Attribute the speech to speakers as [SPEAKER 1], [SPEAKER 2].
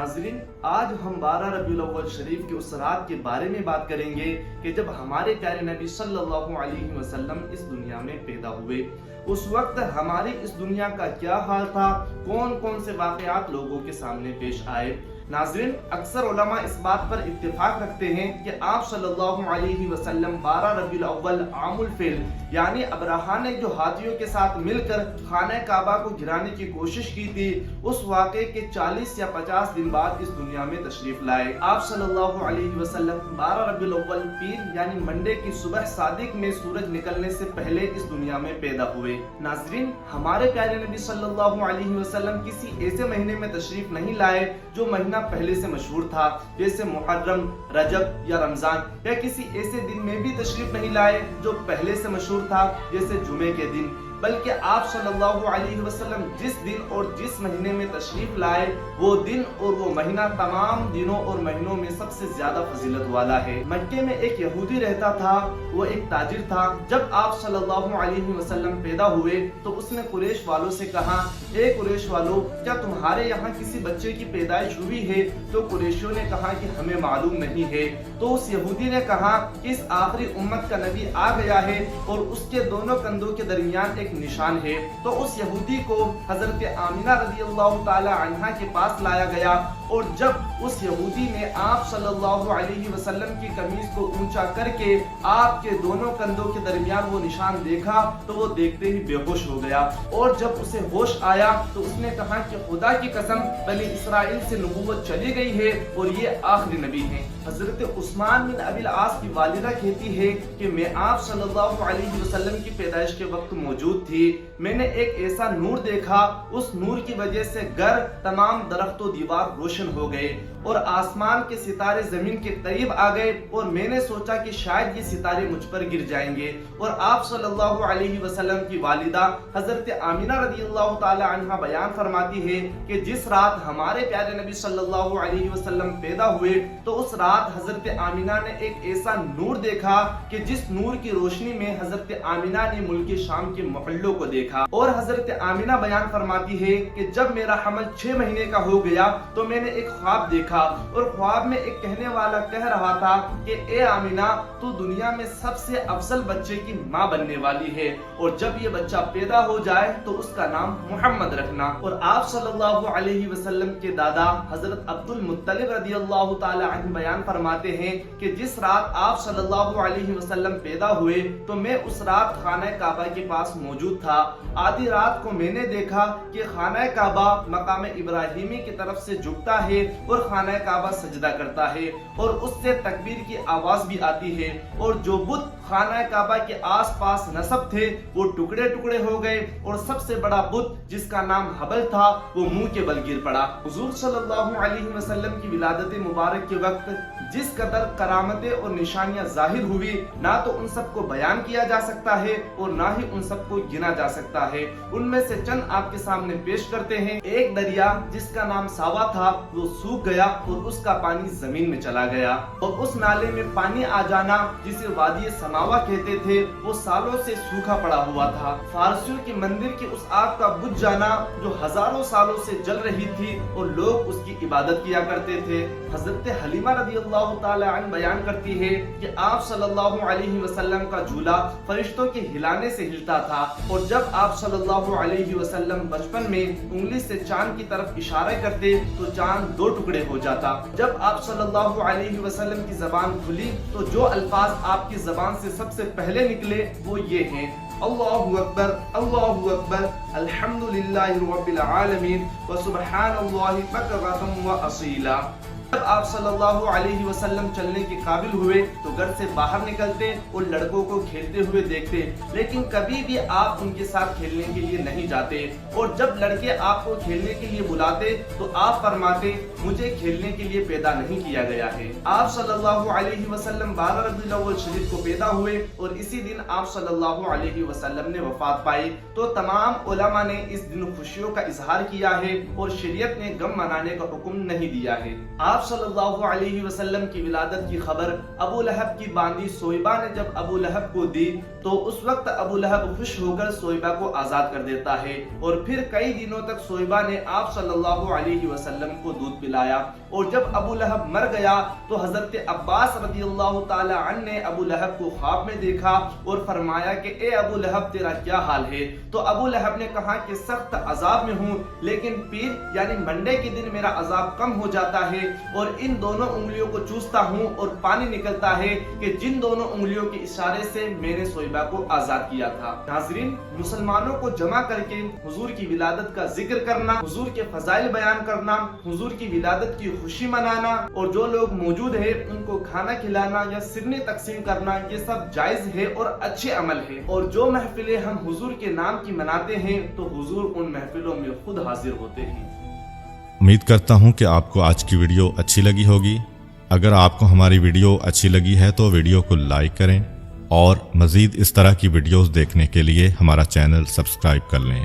[SPEAKER 1] ناظرین، آج ہم 12 ربیع الاول شریف کی اس رات کے بارے میں بات کریں گے کہ جب ہمارے پیارے نبی صلی اللہ علیہ وسلم اس دنیا میں پیدا ہوئے۔ اس وقت ہماری اس دنیا کا کیا حال تھا، کون کون سے واقعات لوگوں کے سامنے پیش آئے۔ ناظرین، اکثر علماء اس بات پر اتفاق رکھتے ہیں کہ آپ صلی اللہ علیہ وسلم 12 ربیع الاول عام الفیل یعنی ابرہہ نے جو ہاتھیوں کے ساتھ مل کر خانہ کعبہ کو گرانے کی کوشش کی تھی، اس واقعے کے 40 یا 50 دن بعد اس دنیا میں تشریف لائے۔ آپ صلی اللہ علیہ وسلم 12 ربیع الاول پیر یعنی منڈے کی صبح صادق میں سورج نکلنے سے پہلے اس دنیا میں پیدا ہوئے۔ ناظرین، ہمارے پیارے نبی صلی اللہ علیہ وسلم کسی ایسے مہینے میں تشریف نہیں لائے جو مہینہ پہلے سے مشہور تھا، جیسے محرم، رجب یا رمضان، یا کسی ایسے دن میں بھی تشریف نہیں لائے جو پہلے سے مشہور تھا، جیسے جمعے کے دن، بلکہ آپ صلی اللہ علیہ وسلم جس دن اور جس مہینے میں تشریف لائے وہ دن اور وہ مہینہ تمام دنوں اور مہینوں میں سب سے زیادہ فضیلت والا ہے۔ مکے میں ایک یہودی رہتا تھا، وہ ایک تاجر تھا۔ جب آپ صلی اللہ علیہ وسلم پیدا ہوئے تو اس نے قریش والوں سے کہا، اے قریش والو، کیا تمہارے یہاں کسی بچے کی پیدائش ہوئی ہے؟ تو قریشیوں نے کہا کہ ہمیں معلوم نہیں ہے۔ تو اس یہودی نے کہا کہ اس آخری امت کا نبی آ گیا ہے اور اس کے دونوں کندھوں کے درمیان ایک نشان ہے۔ تو اس یہودی کو حضرت آمنہ رضی اللہ تعالی عنہا کے پاس لایا گیا، اور جب اس یہودی نے آپ صلی اللہ علیہ وسلم کی قمیص کو اونچا کر کے آپ کے دونوں کندھوں کے درمیان وہ نشان دیکھا تو وہ دیکھتے ہی بے ہوش ہو گیا، اور جب اسے ہوش آیا تو اس نے کہا کہ خدا کی قسم، بنی اسرائیل سے نبوت چلی گئی ہے اور یہ آخری نبی ہیں۔ حضرت عثمان بن ابی العاص کی والدہ کہتی ہے کہ میں آپ صلی اللہ علیہ وسلم کی پیدائش کے وقت موجود تھی۔ میں نے ایک ایسا نور دیکھا، اس نور کی وجہ سے گھر، تمام درخت و دیوار روشن ہو گئے اور آسمان کے ستارے زمین کے قریب آ گئے، اور میں نے سوچا کہ شاید یہ ستارے مجھ پر گر جائیں گے۔ اور آپ صلی اللہ علیہ وسلم کی والدہ حضرت آمنہ رضی اللہ تعالی عنہا بیان فرماتی ہے کہ جس رات ہمارے پیارے نبی صلی اللہ علیہ وسلم پیدا ہوئے تو اس رات حضرت آمنہ نے ایک ایسا نور دیکھا کہ جس نور کی روشنی میں حضرت آمنہ نے ملک شام کے محلوں کو دیکھا۔ اور حضرت آمنہ بیان فرماتی ہے کہ جب میرا حمل 6 مہینے کا ہو گیا تو میں نے ایک خواب دیکھا، اور خواب میں ایک کہنے والا کہہ رہا تھا کہ اے آمنہ، تو دنیا میں سب سے افضل بچے کی ماں بننے والی ہے، اور جب یہ بچہ پیدا ہو جائے تو اس کا نام محمد رکھنا۔ اور آپ صلی اللہ علیہ وسلم کے دادا حضرت عبد المطلب رضی اللہ تعالی عنہ بیان فرماتے ہیں کہ جس رات آپ صلی اللہ علیہ وسلم پیدا ہوئے تو میں اس رات خانہ کعبہ کے پاس موجود تھا۔ آدھی رات کو میں نے دیکھا کہ خانہ کعبہ مقام ابراہیمی کی طرف سے جھکتا ہے اور خانہ کعبہ سجدہ کرتا ہے، اور اس سے تکبیر کی آواز بھی آتی ہے، اور جو بت خانہ کعبہ کے آس پاس نصب تھے وہ ٹکڑے ٹکڑے ہو گئے، اور سب سے بڑا بت جس کا نام حبل تھا وہ منہ کے بل گر پڑا۔ حضور صلی اللہ علیہ وسلم کی ولادت مبارک کے وقت جس قدر کرامتیں اور نشانیاں ظاہر ہوئی، نہ تو ان سب کو بیان کیا جا سکتا ہے اور نہ ہی ان سب کو گنا جا سکتا ہے۔ ان میں سے چند آپ کے سامنے پیش کرتے ہیں۔ ایک دریا جس کا نام ساوا تھا وہ سوکھ گیا اور اس کا پانی زمین میں چلا گیا، اور اس نالے میں پانی آ جانا جسے وادی سماوا کہتے تھے وہ سالوں سے سوکھا پڑا ہوا تھا۔ فارسیوں کی مندر کی اس آگ کا بجھ جانا جو ہزاروں سالوں سے جل رہی تھی اور لوگ اس کی عبادت کیا کرتے تھے۔ حضرت حلیمہ رضی اللہ تعالی عنہ بیان کرتی ہے کہ آپ صلی اللہ علیہ وسلم کا جھولا فرشتوں کے ہلانے سے ہلتا تھا، اور جب آپ صلی اللہ علیہ وسلم بچپن میں انگلی سے چاند کی طرف اشارہ کرتے تو چاند 2 ٹکڑے ہو جاتا۔ جب آپ صلی اللہ علیہ وسلم کی زبان کھلی تو جو الفاظ آپ کی زبان سے سب سے پہلے نکلے وہ یہ ہیں: اللہ اکبر، اللہ اکبر، الحمدللہ رب العالمین، وسبحان اللہ بکرۃ و اصیلا۔ جب آپ صلی اللہ علیہ وسلم چلنے کے قابل ہوئے تو گھر سے باہر نکلتے اور لڑکوں کو کھیلتے ہوئے دیکھتے، لیکن کبھی بھی آپ ان کے ساتھ کھیلنے کے لیے نہیں جاتے، اور جب لڑکے آپ کو کھیلنے کے لیے بلاتے تو آپ فرماتے مجھے کھیلنے کے لیے پیدا نہیں کیا گیا ہے۔ آپ صلی اللہ علیہ وسلم 12 ربیع الاول شریف کو پیدا ہوئے اور اسی دن آپ صلی اللہ علیہ وسلم نے وفات پائی، تو تمام علماء نے اس دن خوشیوں کا اظہار کیا ہے اور شریعت نے غم منانے کا حکم نہیں دیا ہے۔ آپ آپ صلی اللہ علیہ وسلم کی ولادت کی خبر ابو لہب کی باندی سویبہ نے جب ابو لہب کو دی تو اس وقت ابو لہب خوش ہو کر سویبہ کو آزاد کر دیتا ہے، اور پھر کئی دنوں تک سویبہ نے آپ صلی اللہ علیہ وسلم کو دودھ پلایا۔ اور جب ابو لہب مر گیا تو حضرت عباس رضی اللہ تعالی عنہ نے ابو لہب کو خواب میں دیکھا اور فرمایا کہ اے ابو لہب تیرا کیا حال ہے؟ تو ابو لہب نے کہا کہ سخت عذاب میں ہوں، لیکن پیر یعنی منڈے کے دن میرا عذاب کم ہو جاتا ہے اور ان دونوں انگلیوں کو چوستا ہوں اور پانی نکلتا ہے کہ جن دونوں انگلیوں کے اشارے سے میں نے سویبہ کو آزاد کیا تھا۔ ناظرین، مسلمانوں کو جمع کر کے حضور کی ولادت کا ذکر کرنا، حضور کے فضائل بیان کرنا، حضور کی ولادت کی خوشی منانا اور جو لوگ موجود ہیں ان کو کھانا کھلانا یا سرنے تقسیم کرنا، یہ سب جائز ہے اور اچھے عمل ہے۔ اور جو محفلیں ہم حضور کے نام کی مناتے ہیں تو حضور ان محفلوں میں خود حاضر ہوتے ہیں۔
[SPEAKER 2] امید کرتا ہوں کہ آپ کو آج کی ویڈیو اچھی لگی ہوگی۔ اگر آپ کو ہماری ویڈیو اچھی لگی ہے تو ویڈیو کو لائک کریں اور مزید اس طرح کی ویڈیوز دیکھنے کے لیے ہمارا چینل سبسکرائب کر لیں۔